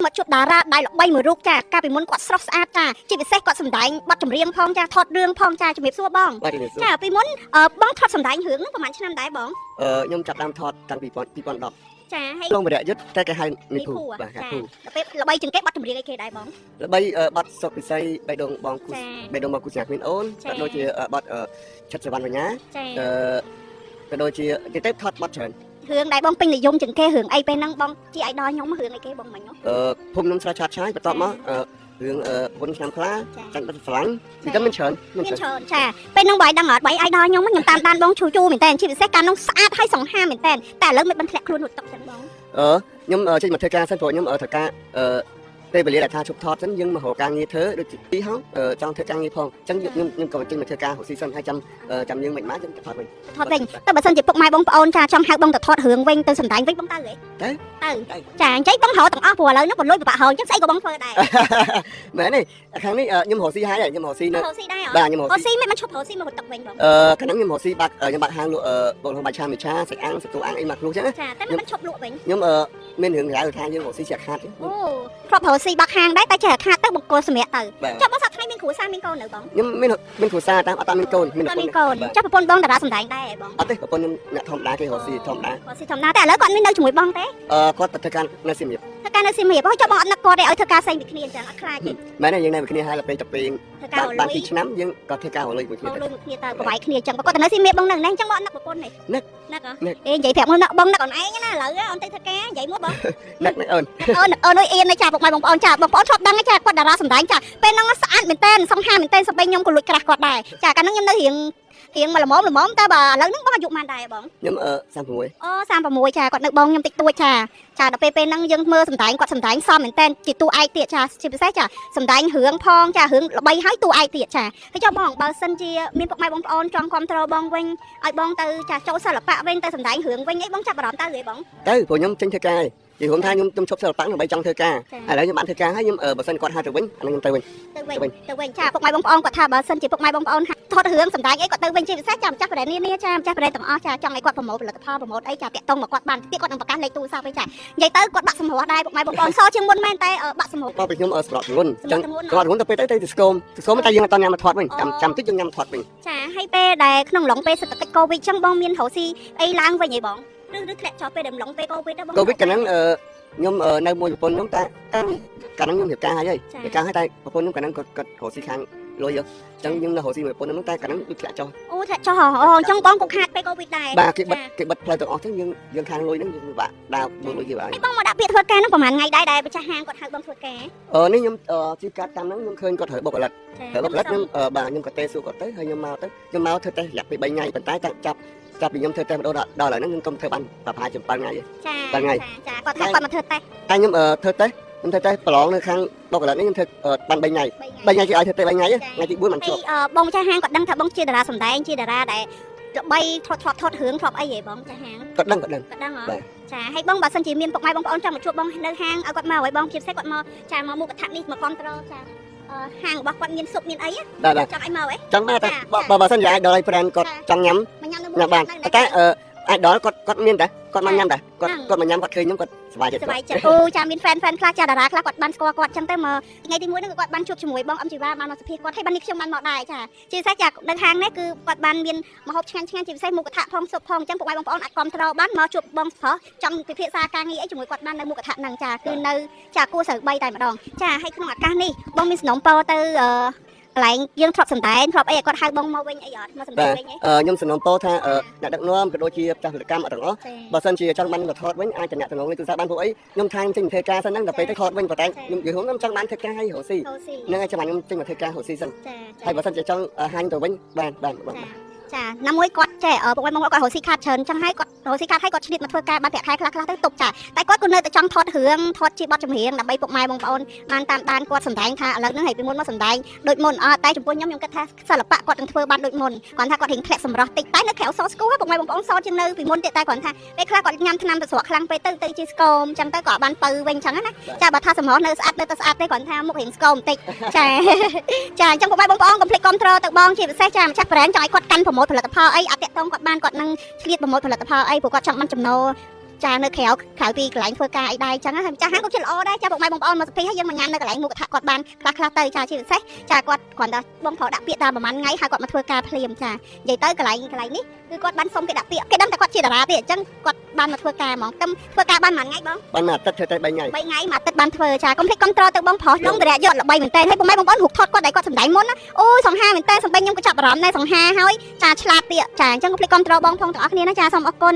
មកជួបតារាដៃល្បីមួយរូបចាកាលពីមុនគាត់ស្រស់ស្អាតចាជាពិសេសគាត់សម្ដែងបទចម្រៀងផងចាថតរឿងផងចាជំរាបសួរបងចាពីមុនបងថតសម្ដែងរឿងហ្នឹងប្រហែលឆ្នាំដែរបងខ្ញុំចាប់ដើមថតតាំងពី2010ចាហើយក្នុងវិរៈយុទ្ធតែគេហៅនិភូបាទចាដល់ពេលល្បីជាងគេបទចម្រៀងអីគេដែរបងល្បីបទសុកពិសីបេះដូងបងគូបេះដូងមកគូស្ញាគ្មានអូនក៏ដូចជាបទឆិតសវណ្ណបញ្ញាក៏ដូចជាទៅថតបទច្រើនរឿងដែលបងពេញនិយមជាងគេរឿងអីពេលហ្នឹងបងជាអាយដល់ខ្ញុំរឿងអីគេបងមិញភូមិខ្ញុំស្រែឆាតឆាយបន្ទាប់មករឿងពុនឆ្នាំខ្លាចាញ់ទឹកស្រឡាញ់ទីទៅមិនច្រើនចាពេលហ្នឹងបងឲ្យដឹងអត់បីអាយដល់ខ្ញុំខ្ញុំតាមដានបងជូមែនតើជាពិសេសការនោះស្អាតហើយសង្ហាមែនតើតែឥឡូវមិនបានធ្លាក់ខ្លួនហត់តុកចឹងបងខ្ញុំចេញមកធ្វើការសិនព្រោះខ្ញុំធ្វើការពេលវេលាដែលថាជប់ថតចឹងយើងមករកការងារធ្វើដូចជាទីហោចង់ធ្វើការងារផងចឹងខ្ញុំក៏ចេញមកធ្វើការរកស៊ីសិនហើយចាំយើងមិនមកចឹងថតវិញតែបើសិនជាពុកម៉ែបងប្អូនចាចង់ហៅបងទៅថតរឿងវិញទៅសម្ដែងវិញបងទៅហ៎ទៅចាអញ្ចឹងបងរកទាំងអស់ព្រោះឥឡូវហ្នឹងបងលុយពិបាករកអញ្ចឹងស្អីក៏បងធ្វើដែរមែនទេខាងនេះខ្ញុំរកស៊ីហើយខ្ញុំរកស៊ីនៅបាទខ្ញុំរកស៊ីមិនឈប់រកស៊ីមករត់ទឹកវិញបងខាងហ្នឹងខ្ញុំរកស៊ីបាក់ខ្ញុំបាក់ហាងលក់បងបាច់ឆាមីឆាសាច់អាំងសាច់ទូអាំងអីមកខ្លួនចឹងចាតែមិនឈប់លក់វិញខ្ញុំមានរឿងក្រៅថាយើងរកស៊ីជាខាតអូគ្រាប់រកស៊ីបាក់ហាងដែរតែចេះខាតទៅបង្គោលសម្រាប់ទៅចុះបងសប្តាហ៍ថ្ងៃមានគ្រួសារមានកូននៅបងខ្ញុំមានគ្រួសារតាមអត់មានកូនមានកូនចុះប្រពន្ធបងតារាសម្ដែងដែរបងអត់ទេប្រពន្ធខ្ញុំអ្នកធម្មតាគេរកស៊ីធម្មតាតែឥឡូវគាត់មាននៅជាមួយបងទេគាត់ទៅធ្វើការនៅសៀមរាបធ្វើការនៅសៀមរាបចុះបងអត់នឹកគាត់ទេឲ្យធ្វើការផ្សេងពីគ្នាអញ្ចឹងអត់ខ្លាចទេមែនទេយើងនៅមួយគ្នាហើយទៅពេលបាន2ឆ្នាំយើងក៏ធ្វើការលុយមួយគ្នាទៅមួយគ្នាទៅប្រវាយគ្នាអញ្ចឹងគាត់ទៅនៅសៀមរាបបងនឹងអញ្ចឹងបងអត់នឹកប្រពន្ធទេនឹកអេនិយាយប្រាប់មកបងនឹកអូនឯងណាឥឡូវអូនទៅធ្វើការនិយាយមកបងនឹកអូនអអៀនចាពុកម៉ែបងប្អូនចាបងប្អូនធ្លាប់ដឹងចាគាត់តារាសម្ដែងចាពេលហ្នឹងស្អាតមែនតើសង្ហាមែនតើសបែងខ្ញុំក៏លួចក្រាស់គាត់ដែរចាកាលហ្នឹងខ្ញុំនៅរៀងមកល្មមតែបើឥឡូវហ្នឹងបងអាយុប៉ុន្មានដែរបងខ្ញុំ36ចាគាត់នៅបងខ្ញុំតិចតួចចាដល់ពេលហ្នឹងយើងមើលសម្ដែងគាត់សម្ដែងសមមែនតើជាតួឯកទៀតចាជាពិសេសចាសម្ដែងរឿងផងចារឿងល្បីហើយតួឯកទៀតចាហើយចុះបងបើសិនជាមានពុកម៉ែបងប្អូនចង់គ្រប់គ្រងបងវិញឲ្យបងទៅចាចូលសិល្បៈវិញទៅសម្ដែងរឿងវិញអីបងចាប់អារម្មណ៍ទៅហ៎បងទៅព្រោះខ្ញុំចេញធ្វើការនិយាយរួមថាខ្ញុំឈប់សិល្បៈដើម្បីចង់ធ្វើការឥឡូវខ្ញុំបានធ្វើការហើយខ្ញុំបើសិនគាត់ហៅទៅវិញអានឹងខ្ញុំទៅវិញចាពុកម៉ែបងប្អូនគាត់ថាបើសិនជាពុកម៉ែបងប្អូនថតរឿងសម្ដែងអីគាត់ទៅវិញជាពិសេសចាម្ចាស់ប្រេននាចាម្ចាស់ប្រេនទាំងអស់ចាចង់ឲ្យគាត់ប្រម៉ូទផលិតផលប្រម៉ូទអីចាតាក់ទងមកគាត់បានទៀតគាត់នឹងប្រកាសលេខទូរស័ព្ទវិញចានិយាយទៅគាត់បាក់សម្រស់ដែរពុកម៉ែបងប្អូនសជាងមុនមែនតែបាក់សម្រស់មកពីខ្ញុំសម្រាប់ធ្ងន់អញ្ចឹងគាត់ធ្ងន់ទៅពេលទៅស្គមតែយើងអត់ញ៉ាំមកថតវិញចាំតិចយើងញ៉ាំថតវិញចាហើយពេលដែលក្នុងឡុងពេលសេដ្ឋកិច្ចកូវីដអញ្ចឹងបងមានរកស៊ីអីឡើងវិញហីបងឬធ្លាក់ចុះពេលដែលឡុងពេលកូវីដដែរបងកូវីដកាលហ្នឹងខ្ញុំនៅមួយប្រពន្ធខ្ញុំតែកាលហ្នឹងខ្ញុំរៀបការហើយរៀបការហើយតែប្រពន្ធខ្ញុំកាលហ្នឹងគាត់រកស៊ីខាងលុយអញ្ចឹងខ្ញុំនៅរកស៊ីមួយប្រពន្ធខ្ញុំតែកាលហ្នឹងដូចធ្លាក់ចុះធ្លាក់ចុះអញ្ចឹងបងក៏ខាតពេលកូវីដដែរបាទគេបិទផ្លូវទាំងអស់ហ្នឹងយើងខាងលុយហ្នឹងយើងពិបាកដើរមើលលុយគេបាទបងមកដាក់ពាក្យធ្វើការហ្នឹងប្រហែលថ្ងៃដែរដែលម្ចាស់ហាងគាត់ហៅបងធ្វើការនេះខ្ញុំជីកាត់តាមហ្នឹងខ្ញុំឃើញគាត់ត្រូវបុកផលិតខ្ញុំបាទខ្ញុំក៏ទេសួរគាត់ទៅហើយខ្ញុំមកធ្វើតេស្តរយៈពេល3ថ្ងៃប៉ុន្តែចាប់ពីខ្ញុំធ្វើតេស្តដល់ឥឡូវហ្នឹងខ្ញុំកុំធ្វើបានប្រហែលជា7ថ្ងៃទេ7ថ្ងៃចាគាត់ថាគាត់មកធ្វើតេស្តតែខ្ញុំធ្វើតេស្តប្រឡងនៅខាងបុកផលិតនេះខ្ញុំធ្វើបាន3ថ្ងៃគេឲ្យធ្វើតេស្ត3ថ្ងៃថ្ងៃទី4មិនជាប់បងម្ចាស់ហាងគាត់ដឹងថាបងជាតារាសម្ដែងជាតារាដែលបីថតរឿងធ្លាប់អីហ៎បងម្ចាស់ហាងគាត់ដឹងហ៎ចាហើយបងបើសិនជាមានពុកម៉ែបងប្អូនចង់មកជួបបងនៅហាងឲ្យគាត់មកឲ្យបងជាពិសេសគាត់មកចាមកមុខកថានេះមកគ្រប់គ្រងចាហាងរបស់គាត់មានស៊ុបមានអីចង់ឲ្យមកហ៎ចង់មកតែបើសិនជាឲ្យដល់ឲ្យ brand គាត់ចង់ញ៉ាំបានតែអាចដល់គាត់មានតែគាត់មកញ៉ាំតែគាត់មកញ៉ាំគាត់ឃើញខ្ញុំគាត់សប្បាយចិត្តអូចាមាន fan ខ្លះចាតារាខ្លះគាត់បានស្គាល់គាត់ចឹងទៅមកថ្ងៃទី1ហ្នឹងគាត់បានជួបជាមួយបងអឹមជីវ៉ាបានមកសភាគាត់ហើយបាននេះខ្ញុំបានមកដែរចាជាពិសេសចានៅហាងនេះគឺគាត់បានមានម្ហូបឆ្ងាញ់ជាពិសេសមុខកថាផងស៊ុបផងចឹងពុកម៉ែបងប្អូនអាចគ្រប់គ្រងបានមកជួបបងប្រុសចង់ពិភាក្សាការងារអីជាមួយគាត់បាននៅមុខកថាហ្នឹងចាគឺនៅចាគួរស្រូវ3តែម្ដងចាហើយក្នុងឱកាសនេះបងមានសំណូមពរទៅកន្លែងយើងធ្លាប់សម្ដែងធ្លាប់អីឲ្យគាត់ហៅបងមកវិញអីអត់មកសម្ដែងវិញខ្ញុំសំណូមពរថាអ្នកដឹកនាំក៏ដូចជាចាស់ពលកម្មអត់ទាំងអស់បើសិនជាចង់បានទៅថតវិញអាចតំណែងលេខទូរស័ព្ទបានពួកអីខ្ញុំថាខ្ញុំចេញធ្វើការសិនហ្នឹងដល់ពេលទៅថតវិញប៉ុន្តែខ្ញុំនិយាយខ្ញុំចង់បានធ្វើការឲ្យរកស៊ីហ្នឹងហើយចាំខ្ញុំចេញមកធ្វើការរកស៊ីសិនហើយបើសិនជាចង់ហាញទៅវិញបានចាណាមួយគាត់ចេះពុកម៉ែបងប្អូនគាត់រកស៊ីខាតច្រើនចឹងហើយគាត់រកស៊ីខាតហើយគាត់ឆ្លៀតមកធ្វើការបានប្រាក់ខែខ្លះទៅទុកចាតែគាត់ក៏នៅតែចង់ថតរឿងថតជាបទចម្រៀងដើម្បីពុកម៉ែបងប្អូនបានតាមដានគាត់សម្ដែងថាឥឡូវហ្នឹងហើយពីមុនមកសម្ដែងដូចមុនតែចំពោះខ្ញុំគិតថាសិល្បៈគាត់នឹងធ្វើបានដូចមុនគាត់ថាគាត់រៀងធ្លាក់សម្រស់តិចតែនៅក្រៅសស្គូពុកម៉ែបងប្អូនសជាងនៅពីមុនទៀតតែគាត់ថាពេលខ្លះគាត់ញ៉ាំថ្នាំទៅស្រក់ខ្លាំងពេកទៅជាស្គមចឹងទៅក៏បានបើវិញចឹងណាចាបើថាសម្រស់នៅស្អាតទៅស្អាតទេគាត់ថាមុខរៀងស្គមបន្តិចចាអញ្ចឹងពុកម៉ែបងប្អូនកុំភ្លេចគ្រប់គ្រងទៅបងជាពិសេសចាម្ចាស់ brand ចង់ឲ្យគាត់កាន់ប្រម៉ូទផលិតផលអីអត់តាក់ទងគាត់បានគាត់នឹងឆ្លៀតប្រម៉ូទផលិតផលអីព្រោះគាត់ចង់បានចំណូល ចានៅក្រៅពីកន្លែងធ្វើការអីដែរអញ្ចឹងចាហាងក៏ជាល្អដែរចាពុកម៉ែបងប្អូនមកសុភីហើយយើងមកញ៉ាំនៅកន្លែងមុខកថាគាត់បានខ្លះទៅចាជាពិសេសចាគាត់គ្រាន់តែបងប្រុសដាក់ពាក្យតាមប្រហែលថ្ងៃហើយគាត់មកធ្វើការភ្លាមចានិយាយទៅកន្លែងនេះគឺគាត់បានសុំគេដាក់ពាក្យគេដឹងតែគាត់ជាតារាទេអញ្ចឹងគាត់បានមកធ្វើការហ្មងខ្ញុំធ្វើការបានមួយថ្ងៃបង បានមួយអាទិត្យធ្វើតែ3ថ្ងៃ 3ថ្ងៃមួយអាទិត្យបានធ្វើចាកុំភ្លេចគ្រប់គ្រងទៅបងប្រុសដងតារៈយកល្បីមែនតើហើយពុកម៉ែបងប្អូនរូបថតគាត់ដែលគាត់សម្ដែងមុនណាអូយសង្ហាមែនតើសម្បែងខ្ញុំក៏ចាប់អារម្មណ៍ដែរសង្ហាហើយចាឆ្លាតទៀតចាអញ្ចឹងកុំភ្លេចគ្រប់គ្រងបងប្រុសទាំងអស់គ្នាណាចាសូមអរគុណ